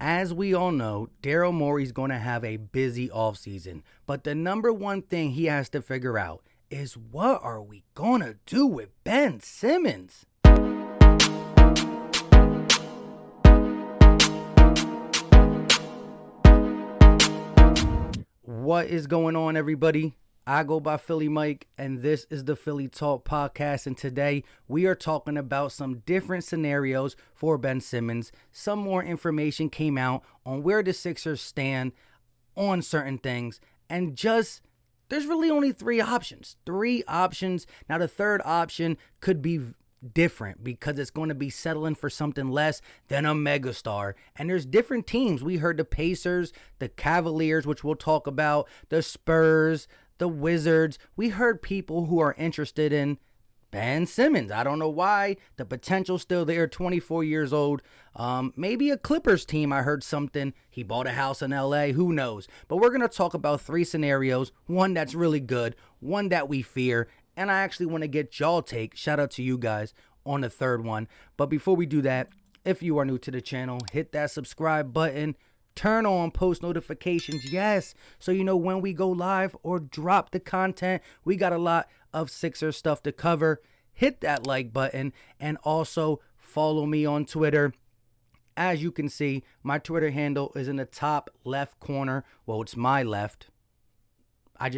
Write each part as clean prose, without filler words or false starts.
As we all know, Daryl Morey's going to have a busy offseason, but the number one thing he has to figure out is what are we going to do with Ben Simmons? What is going on, everybody? I go by Philly Mike, and this is the Philly Talk Podcast. And today we are talking about some different scenarios for Ben Simmons. Some more information came out on where the Sixers stand on certain things, and just there's really only three options. Now, the third option could be different because it's going to be settling for something less than a megastar. And there's different teams. We heard the Pacers, the Cavaliers, which we'll talk about, the Spurs, the Wizards. We heard people who are interested in Ben Simmons. I don't know why. The potential's still there, 24 years old. Maybe a Clippers team. I heard something. He bought a house in LA. Who knows? But we're going to talk about three scenarios. One that's really good, one that we fear, and I actually want to get y'all take. Shout out to you guys on the third one. But before we do that, if you are new to the channel, hit that subscribe button. Turn on post notifications, yes, so you know when we go live or drop the content. We got a lot of Sixers stuff to cover. Hit that like button and also follow me on Twitter. As you can see, my Twitter handle is in the top left corner. Well, it's my left. I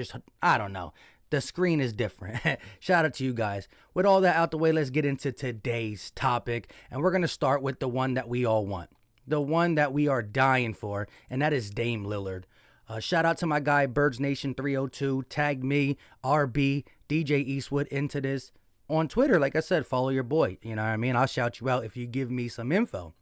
don't know. The screen is different. Shout out to you guys. With all that out the way, let's get into today's topic. And we're going to start with the one that we all want. The one that we are dying for, and that is Dame Lillard. Shout out to my guy, Birds Nation 302. Tag me, RB, DJ Eastwood into this on Twitter. Like I said, follow your boy. You know what I mean? I'll shout you out if you give me some info.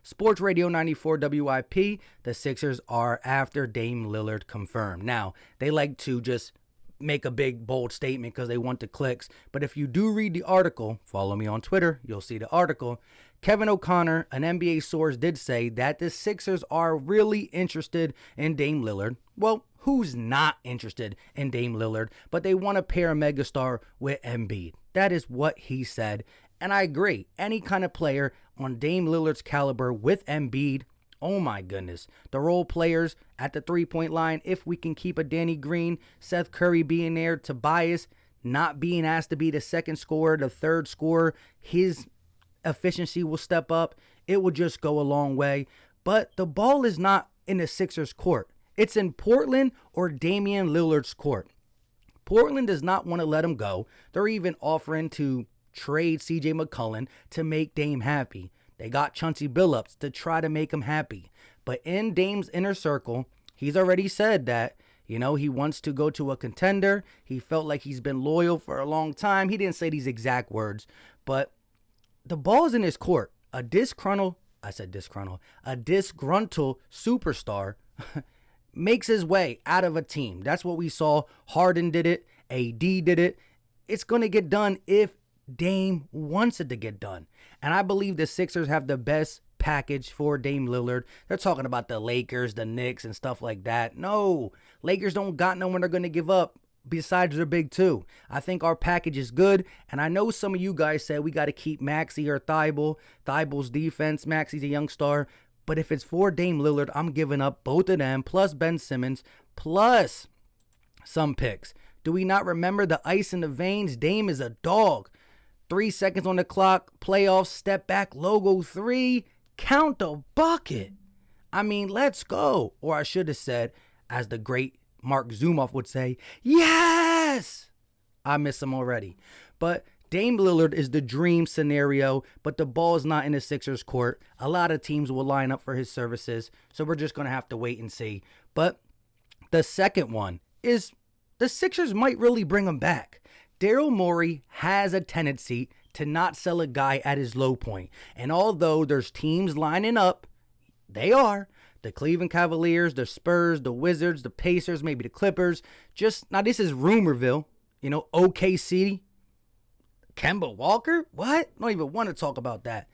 Sports Radio 94 WIP. The Sixers are after Dame Lillard confirmed. Now, they like to just make a big, bold statement because they want the clicks. But if you do read the article, follow me on Twitter, you'll see the article. Kevin O'Connor, an NBA source, did say that the Sixers are really interested in Dame Lillard. Well, who's not interested in Dame Lillard? But they want to pair a megastar with Embiid. That is what he said. And I agree. Any kind of player on Dame Lillard's caliber with Embiid, oh my goodness. The role players at the three-point line, if we can keep a Danny Green, Seth Curry being there, Tobias not being asked to be the second scorer, the third scorer, his efficiency will step up. It will just go a long way. But the ball is not in the Sixers' court. It's in Portland or Damian Lillard's court. Portland does not want to let him go. They're even offering to trade CJ McCollin to make Dame happy. They got Chauncey Billups to try to make him happy. But in Dame's inner circle, he's already said that, he wants to go to a contender. He felt like he's been loyal for a long time. He didn't say these exact words, but the ball's in his court. A disgruntled superstar makes his way out of a team. That's what we saw. Harden did it. AD did it. It's going to get done if Dame wants it to get done. And I believe the Sixers have the best package for Dame Lillard. They're talking about the Lakers, the Knicks, and stuff like that. No, Lakers don't got no one they're going to give up besides their big two. I think our package is good. And I know some of you guys said we got to keep Maxey or Thibault. Thibault's defense. Maxey's a young star. But if it's for Dame Lillard, I'm giving up both of them, plus Ben Simmons, plus some picks. Do we not remember the ice in the veins? Dame is a dog. 3 seconds on the clock, playoffs, step back, logo 3, count the bucket. I mean, let's go. Or I should have said, as the great Mark Zumoff would say, yes! I miss him already. But Dame Lillard is the dream scenario, but the ball is not in the Sixers' court. A lot of teams will line up for his services, so we're just going to have to wait and see. But the second one is the Sixers might really bring him back. Daryl Morey has a tendency to not sell a guy at his low point. And although there's teams lining up, they are. The Cleveland Cavaliers, the Spurs, the Wizards, the Pacers, maybe the Clippers. Now this is rumorville. OKC. Kemba Walker? What? Don't even want to talk about that.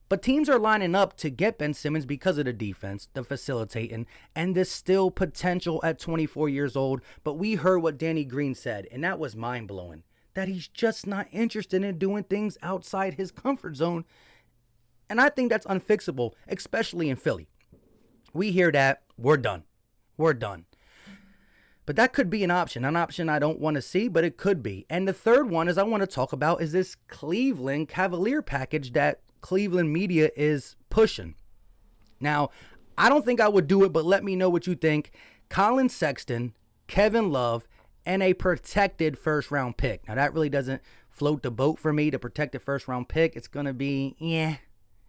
But teams are lining up to get Ben Simmons because of the defense, the facilitating, and the still potential at 24 years old. But we heard what Danny Green said, and that was mind-blowing. That he's just not interested in doing things outside his comfort zone. And I think that's unfixable, especially in Philly. We hear that, we're done. We're done. But that could be an option I don't want to see, but it could be. And the third one is I want to talk about is this Cleveland Cavalier package that Cleveland media is pushing. Now, I don't think I would do it, but let me know what you think. Collin Sexton, Kevin Love, and a protected first-round pick. Now, that really doesn't float the boat for me, the protected first-round pick. It's going to be,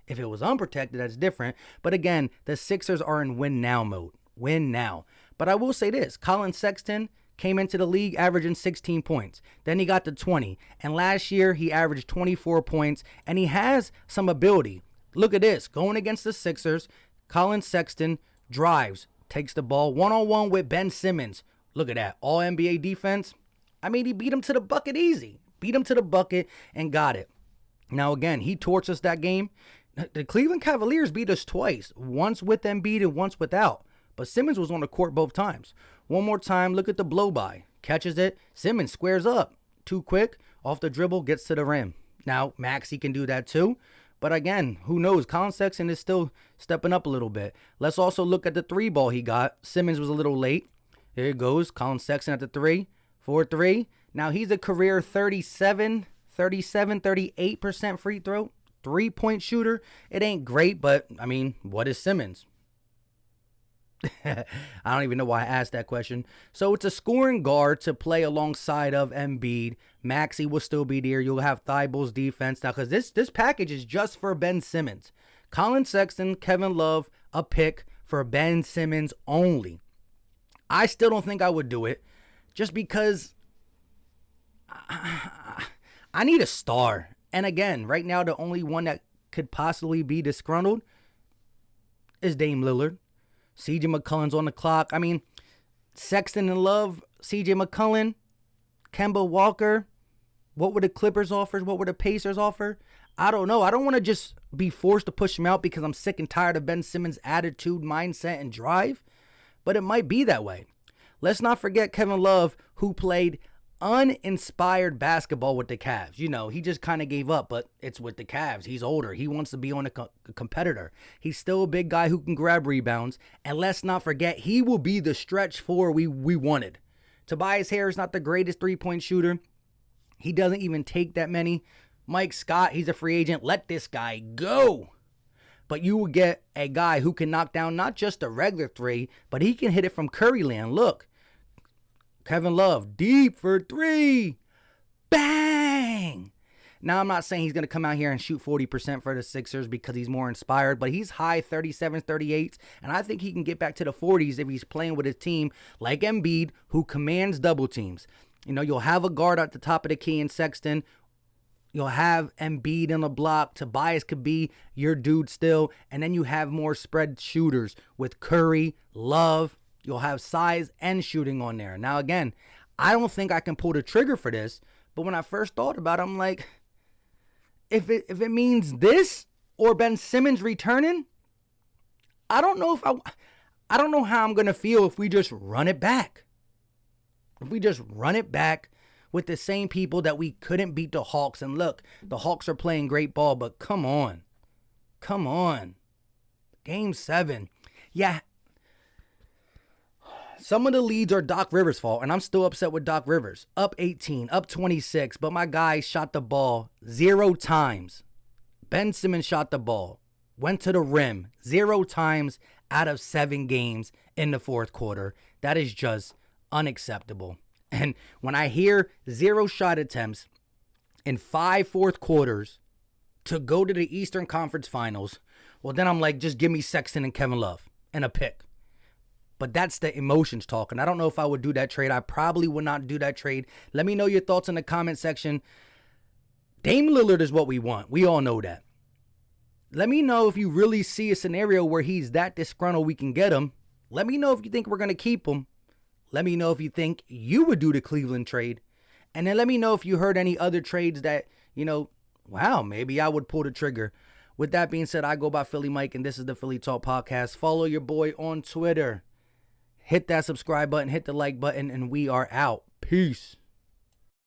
if it was unprotected, that's different. But again, the Sixers are in win-now mode. Win now. But I will say this. Collin Sexton came into the league averaging 16 points. Then he got to 20. And last year, he averaged 24 points. And he has some ability. Look at this. Going against the Sixers, Collin Sexton drives, takes the ball one-on-one with Ben Simmons. Look at that. All NBA defense. I mean, he beat him to the bucket easy. Beat him to the bucket and got it. Now, again, he torched us that game. The Cleveland Cavaliers beat us twice. Once with Embiid and once without. But Simmons was on the court both times. One more time, look at the blow-by. Catches it. Simmons squares up. Too quick. Off the dribble, gets to the rim. Now, Maxey can do that too. But again, who knows? Collin Sexton is still stepping up a little bit. Let's also look at the three ball he got. Simmons was a little late. Here it goes. Collin Sexton at the 3. 4-3. Now, he's a career 38% free throw. 3-point shooter. It ain't great, but, I mean, what is Simmons? I don't even know why I asked that question. So it's a scoring guard to play alongside of Embiid. Maxey will still be there. You'll have Thibauld's defense now because this package is just for Ben Simmons. Collin Sexton, Kevin Love, a pick for Ben Simmons only. I still don't think I would do it just because I need a star. And again, right now the only one that could possibly be disgruntled is Dame Lillard. CJ McCollum's on the clock. I mean, Sexton and Love, CJ McCollum, Kemba Walker. What would the Clippers offer? What would the Pacers offer? I don't know. I don't want to just be forced to push him out because I'm sick and tired of Ben Simmons' attitude, mindset, and drive. But it might be that way. Let's not forget Kevin Love, who played uninspired basketball with the Cavs. You know, he just kind of gave up, but it's with the Cavs. He's older. He wants to be on a competitor. He's still a big guy who can grab rebounds. And let's not forget, he will be the stretch four we wanted. Tobias Harris, not the greatest three-point shooter. He doesn't even take that many. Mike Scott, he's a free agent. Let this guy go. But you will get a guy who can knock down not just a regular three, but he can hit it from Curry land. Look. Kevin Love, deep for 3. Bang! Now, I'm not saying he's going to come out here and shoot 40% for the Sixers because he's more inspired, but he's high 37s, 38s, and I think he can get back to the 40s if he's playing with a team like Embiid, who commands double teams. You know, you'll have a guard at the top of the key in Sexton. You'll have Embiid in the block. Tobias could be your dude still, and then you have more spread shooters with Curry, Love. You'll have size and shooting on there. Now, again, I don't think I can pull the trigger for this. But when I first thought about it, I'm like, if it means this or Ben Simmons returning, I don't know how I'm going to feel if we just run it back. If we just run it back with the same people that we couldn't beat the Hawks. And look, the Hawks are playing great ball, but come on. Come on. Game 7. Yeah. Some of the leads are Doc Rivers' fault, and I'm still upset with Doc Rivers. Up 18, up 26, but my guy shot the ball 0 times. Ben Simmons shot the ball, went to the rim 0 times out of 7 games in the fourth quarter. That is just unacceptable. And when I hear 0 shot attempts in 5 fourth quarters to go to the Eastern Conference Finals, well, then I'm like, just give me Sexton and Kevin Love and a pick. But that's the emotions talking. I don't know if I would do that trade. I probably would not do that trade. Let me know your thoughts in the comment section. Dame Lillard is what we want. We all know that. Let me know if you really see a scenario where he's that disgruntled we can get him. Let me know if you think we're going to keep him. Let me know if you think you would do the Cleveland trade. And then let me know if you heard any other trades that, you know, wow, maybe I would pull the trigger. With that being said, I go by Philly Mike, and this is the Philly Talk Podcast. Follow your boy on Twitter. Hit that subscribe button, hit the like button, and we are out. Peace.